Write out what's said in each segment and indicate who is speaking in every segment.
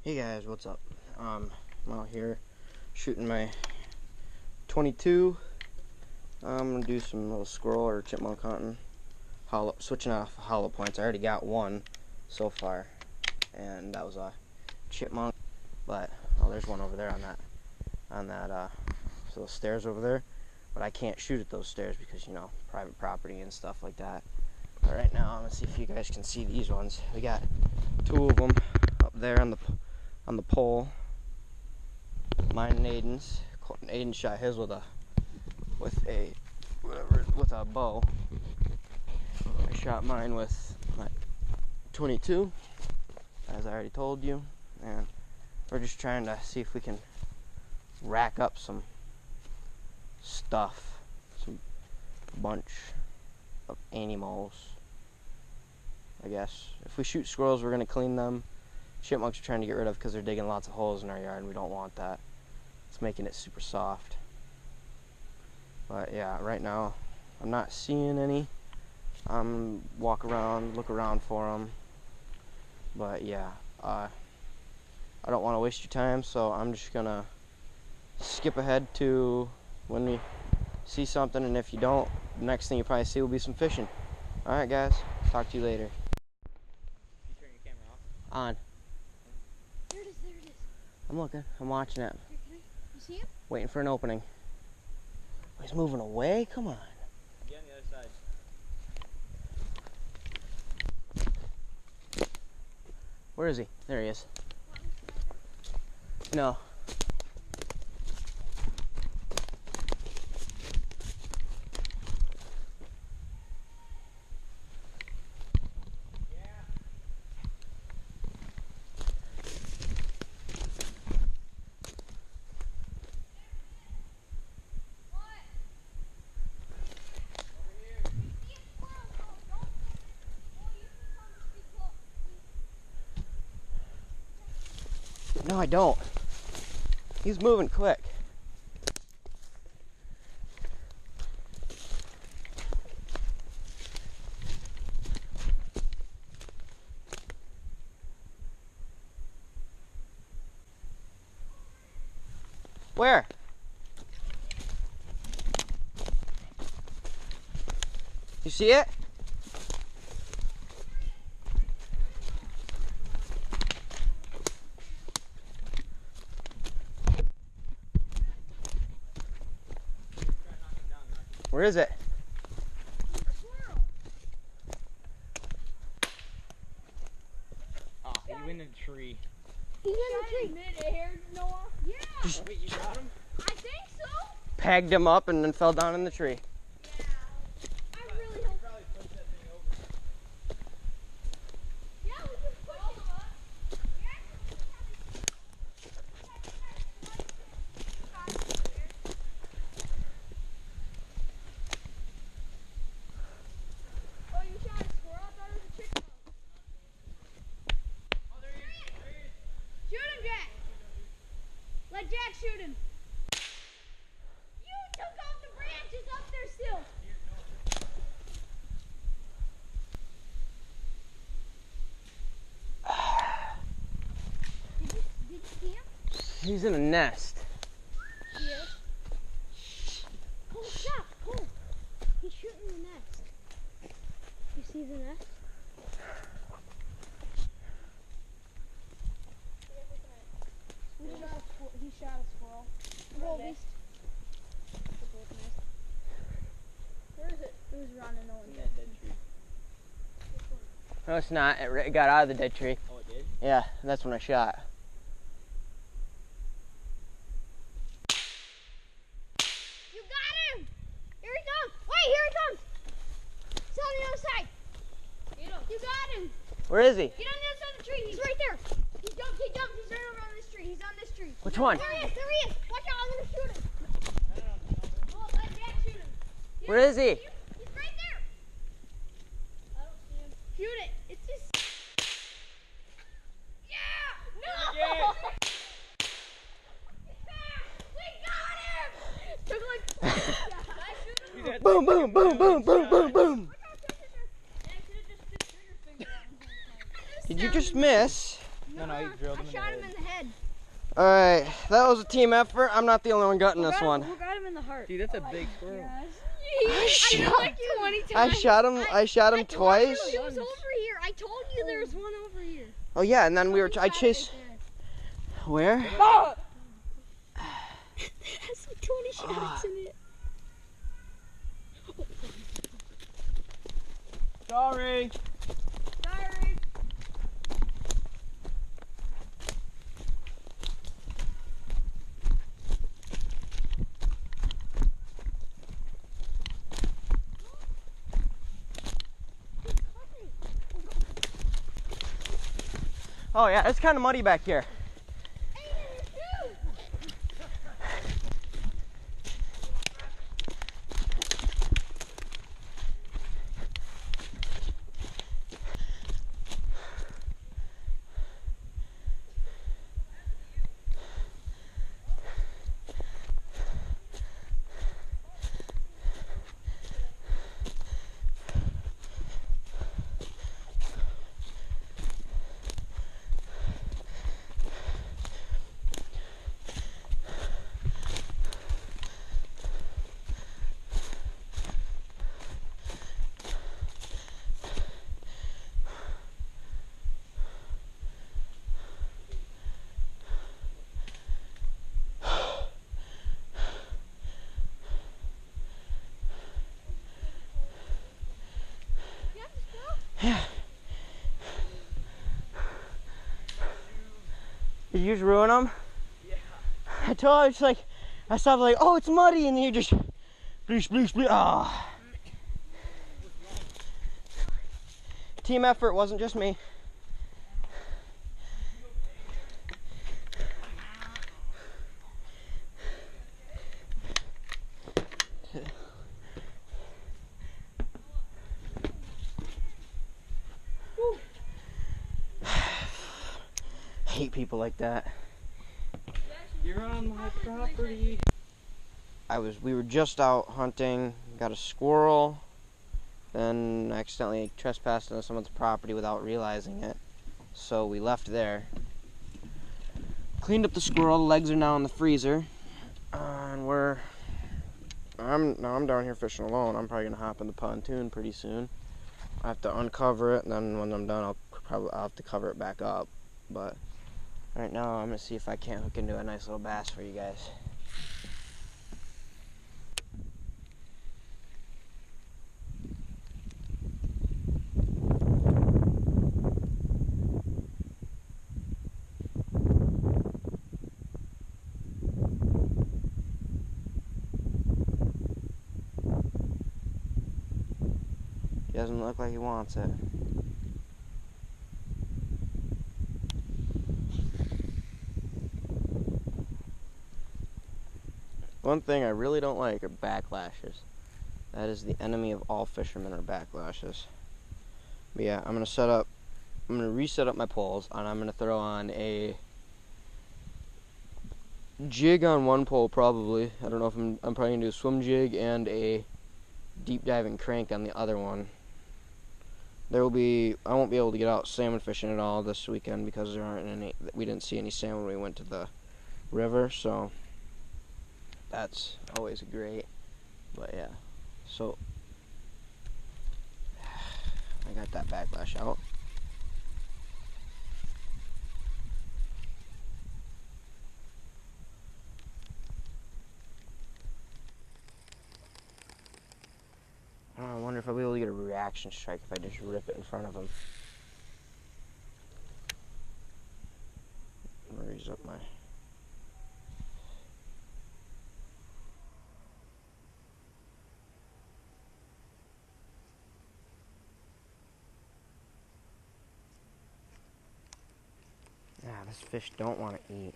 Speaker 1: Hey guys, what's up? I'm out here shooting my 22. I'm gonna do some little squirrel or chipmunk hunting. Switching off hollow points. I already got one so far, and that was a chipmunk. But there's one over there on that so those stairs over there. But I can't shoot at those stairs because private property and stuff like that. But right now, I'm gonna see if you guys can see these ones. We got two of them up there on the pole. Mine and Aiden's. Aiden shot his with a bow. I shot mine with my 22, as I already told you, and we're just trying to see if we can rack up some stuff, some bunch of animals. I guess if we shoot squirrels, we're gonna clean them. Chipmunks are trying to get rid of because they're digging lots of holes in our yard, and we don't want that. It's making it super soft. But yeah, right now I'm not seeing any. I'm look around for them. But yeah, I don't want to waste your time, so I'm just gonna skip ahead to when we see something, and if you don't, the next thing you probably see will be some fishing. All right, guys, talk to you later.
Speaker 2: You turn your camera off?
Speaker 1: On.
Speaker 3: There it is, there it is.
Speaker 1: I'm looking. I'm watching it.
Speaker 3: Here, you see him?
Speaker 1: Waiting for an opening. Oh, he's moving away? Come on.
Speaker 2: Get on the other side.
Speaker 1: Where is he? There he is. No. No, I don't. He's moving quick. Where? You see it? Where is it?
Speaker 2: Oh, you in the tree.
Speaker 3: He's in the tree. Mid-air, Noah? Yeah.
Speaker 2: Wait, you got him?
Speaker 3: I think so.
Speaker 1: Pegged him up and then fell down in the tree.
Speaker 3: Yeah. I really hope.
Speaker 2: Probably push that thing over.
Speaker 3: Yeah, we just push him up. Oh, you shot a squirrel? I thought it was a chipmunk.
Speaker 2: Oh, there he is. There he is.
Speaker 3: Shoot him, Jack. Let Jack shoot him. You took off the branches up there still. Did you see him?
Speaker 1: He's in a nest.
Speaker 3: Yes. Cole, stop. Cole. He's shooting the nest. You see the nest? He shot a squirrel. Well, at least. Where is it? It was running on
Speaker 2: In that dead tree.
Speaker 1: No, it's not. It got out of the dead tree.
Speaker 2: Oh, it did?
Speaker 1: Yeah, that's when I shot.
Speaker 3: You got him! Here he comes! Wait, here he comes! He's on the other side. Get him. You got him!
Speaker 1: Where is he?
Speaker 3: Get on the other side of the tree. He's right there. He jumped. He's right over on this tree. He's on this tree.
Speaker 1: Which one?
Speaker 3: There he is. Watch out, I'm gonna shoot him. Oh, let Jack shoot him.
Speaker 1: Where is he?
Speaker 3: He's right there. I don't see him. Shoot it. It's just. Yeah! No!
Speaker 2: Yes.
Speaker 3: We got him! Took like 4 shots.
Speaker 1: Boom, boom, boom, boom, boom, boom, boom.
Speaker 3: Yeah, I could've just put trigger finger on him.
Speaker 1: Did you just miss?
Speaker 3: No,
Speaker 2: No, you drilled him
Speaker 3: I
Speaker 2: in
Speaker 3: shot
Speaker 2: the
Speaker 3: him
Speaker 2: head.
Speaker 3: in the head.
Speaker 1: All right, that was a team effort. I'm not the only one gutting this one.
Speaker 3: Who got him in the heart?
Speaker 2: Dude, that's a big squirrel.
Speaker 3: I
Speaker 1: shot-
Speaker 3: like 20
Speaker 1: I
Speaker 3: times.
Speaker 1: shot him. I shot him
Speaker 3: I told
Speaker 1: twice.
Speaker 3: you it was over here. I told you there was one over here.
Speaker 1: Oh yeah, and then we were. I
Speaker 3: Right
Speaker 1: chased.
Speaker 3: there.
Speaker 1: Where?
Speaker 2: Ah!
Speaker 3: Has 20 shots in it.
Speaker 2: Sorry.
Speaker 3: Sorry.
Speaker 1: Oh yeah, it's kind of muddy back here. Did you just ruin them?
Speaker 2: Yeah.
Speaker 1: I told you, it's like, I stopped like, oh, it's muddy, and then you just, bleesh, bleesh, bleesh, ah. Team effort, wasn't just me. Hate people like that.
Speaker 2: You're on my property.
Speaker 1: We were just out hunting, got a squirrel, then accidentally trespassed into someone's property without realizing it. So we left there, cleaned up the squirrel, the legs are now in the freezer, and I'm down here fishing alone. I'm probably gonna hop in the pontoon pretty soon. I have to uncover it, and then when I'm done, I'll have to cover it back up. But right now, I'm gonna see if I can't hook into a nice little bass for you guys. He doesn't look like he wants it. One thing I really don't like are backlashes. That is the enemy of all fishermen, are backlashes. But yeah, I'm gonna reset up my poles, and I'm gonna throw on a jig on one pole probably. I don't know if I'm probably gonna do a swim jig and a deep diving crank on the other one. I won't be able to get out salmon fishing at all this weekend because we didn't see any salmon when we went to the river, so that's always great. But yeah, so I got that backlash out. I wonder if I'll be able to get a reaction strike if I just rip it in front of him. Raise up my... Yeah, this fish don't want to eat.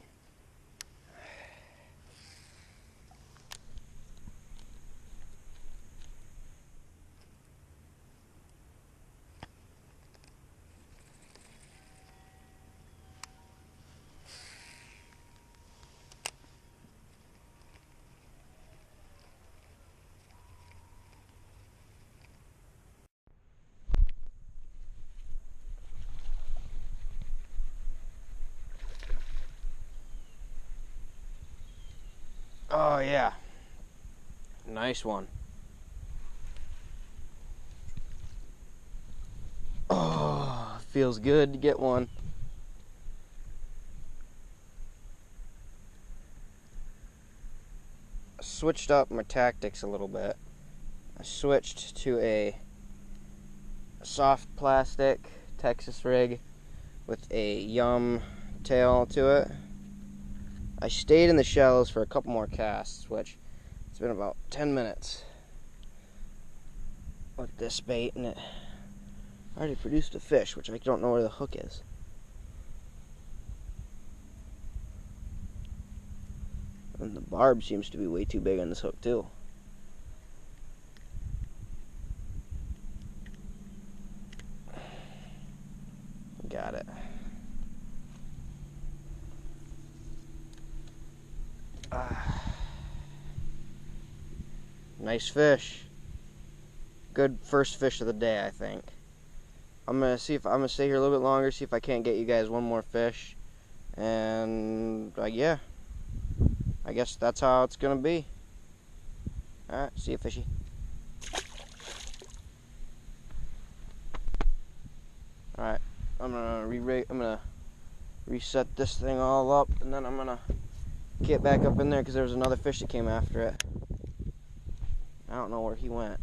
Speaker 1: Oh yeah. Nice one. Oh, feels good to get one. I switched up my tactics a little bit. I switched to a soft plastic Texas rig with a Yum tail to it. I stayed in the shallows for a couple more casts, which it's been about 10 minutes with this bait, and it already produced a fish, which I don't know where the hook is. And the barb seems to be way too big on this hook too. Got it. Nice fish. Good first fish of the day, I think. I'm gonna stay here a little bit longer, see if I can't get you guys one more fish, and yeah, I guess that's how it's gonna be. All right, see you, fishy. All right, I'm gonna reset this thing all up, and then I'm gonna get back up in there because there was another fish that came after it. I don't know where he went.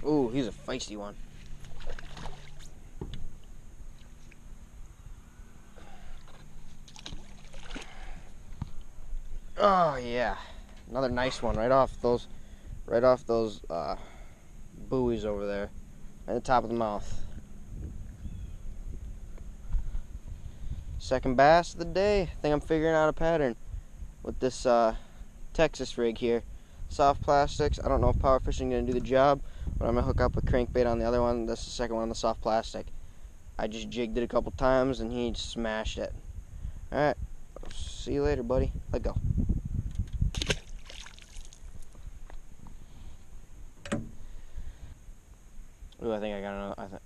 Speaker 1: Ooh, he's a feisty one. Oh yeah, another nice one right off those buoys over there at the top of the mouth. Second bass of the day. I think I'm figuring out a pattern with this Texas rig here. Soft plastics. I don't know if power fishing is going to do the job, but I'm going to hook up a crankbait on the other one. That's the second one on the soft plastic. I just jigged it a couple times and he smashed it. Alright, see you later, buddy. Let go. Ooh, I think I got another.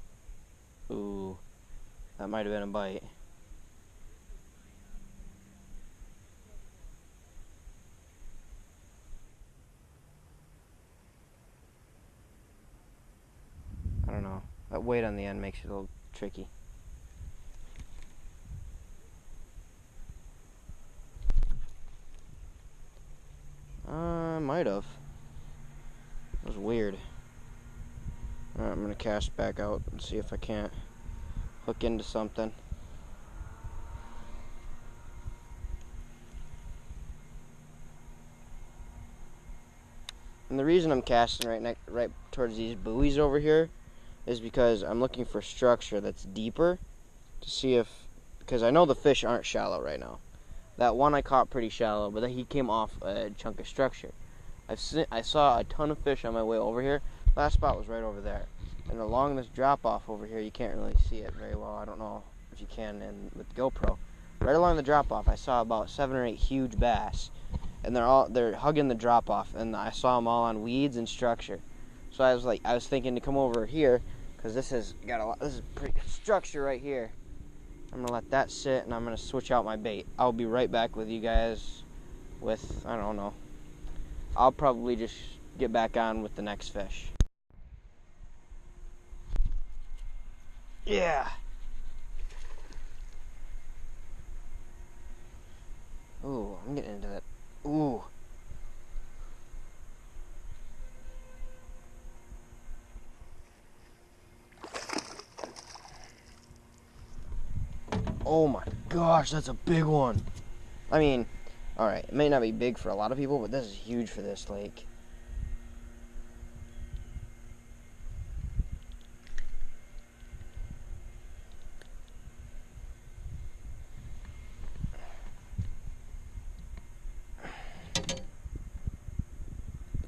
Speaker 1: Ooh, that might have been a bite. I don't know. That weight on the end makes it a little tricky. Might have. It was weird. Alright, I'm gonna cast back out and see if I can't hook into something. And the reason I'm casting right towards these buoys over here is because I'm looking for structure that's deeper to see if, because I know the fish aren't shallow right now. That one I caught pretty shallow, but then he came off a chunk of structure. I saw a ton of fish on my way over here. Last spot was right over there. And along this drop off over here, you can't really see it very well. I don't know if you can with GoPro. Right along the drop off, I saw about 7 or 8 huge bass. And they're hugging the drop off, and I saw them all on weeds and structure. So I was thinking to come over here, because this is pretty good structure right here. I'm gonna let that sit, and I'm gonna switch out my bait. I'll be right back with you guys with, I don't know, I'll probably just get back on with the next fish. Yeah. Ooh, I'm getting into that. Ooh. Oh my gosh, that's a big one. I mean, alright, it may not be big for a lot of people, but this is huge for this lake.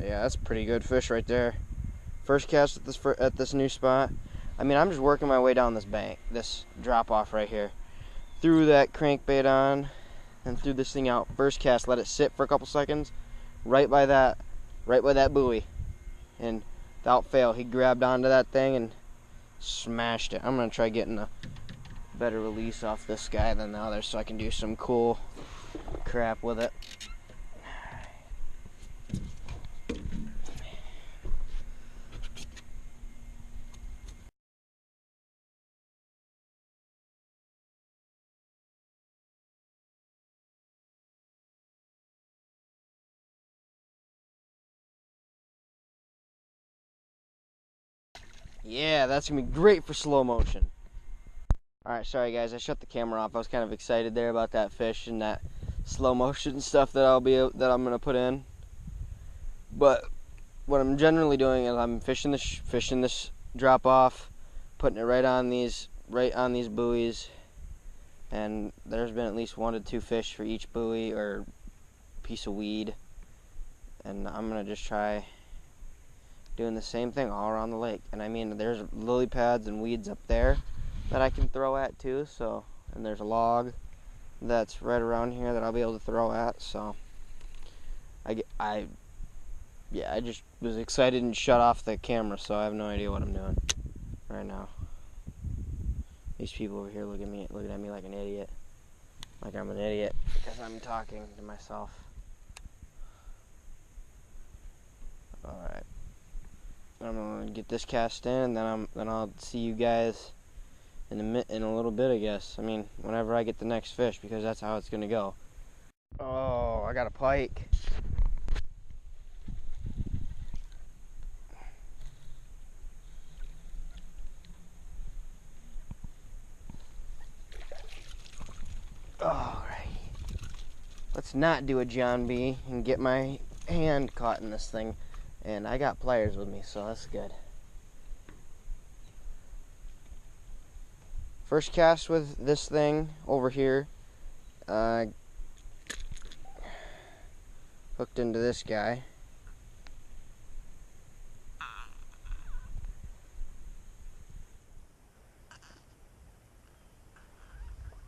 Speaker 1: Yeah, that's a pretty good fish right there. First cast at this new spot. I mean, I'm just working my way down this bank, this drop off right here. Threw that crankbait on and threw this thing out. First cast, let it sit for a couple seconds, right by that buoy, and without fail, he grabbed onto that thing and smashed it. I'm gonna try getting a better release off this guy than the other, so I can do some cool crap with it. Yeah, that's gonna be great for slow motion. Alright, sorry guys, I shut the camera off. I was kind of excited there about that fish and that slow motion stuff that I'm gonna put in. But what I'm generally doing is I'm fishing this drop off, putting it right on these buoys, and there's been at least 1 to 2 fish for each buoy or piece of weed. And I'm gonna just try doing the same thing all around the lake. And I mean, there's lily pads and weeds up there that I can throw at too, so, and there's a log that's right around here that I'll be able to throw at, so I just was excited and shut off the camera, so I have no idea what I'm doing right now. These people over here looking at me like an idiot, like I'm an idiot because I'm talking to myself. Alright, I'm gonna get this cast in, and then I'll see you guys in a little bit, I guess. I mean, whenever I get the next fish, because that's how it's gonna go. Oh, I got a pike. Alright, let's not do a John B and get my hand caught in this thing. And I got pliers with me, so that's good. First cast with this thing over here. Hooked into this guy.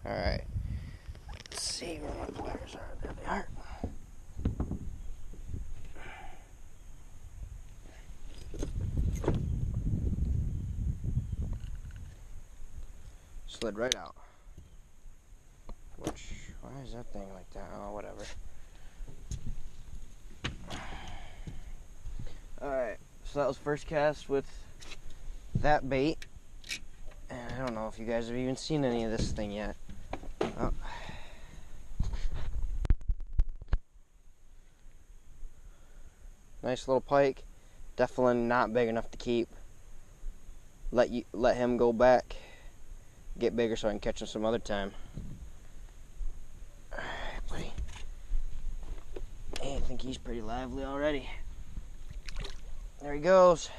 Speaker 1: Alright. Let's see where my pliers are. There they are. Slid right out. Why is that thing like that? Oh, whatever. Alright, so that was first cast with that bait. And I don't know if you guys have even seen any of this thing yet. Oh. Nice little pike. Definitely not big enough to keep. Let him go back, get bigger so I can catch him some other time. Alright, buddy. Hey, I think he's pretty lively already. There he goes.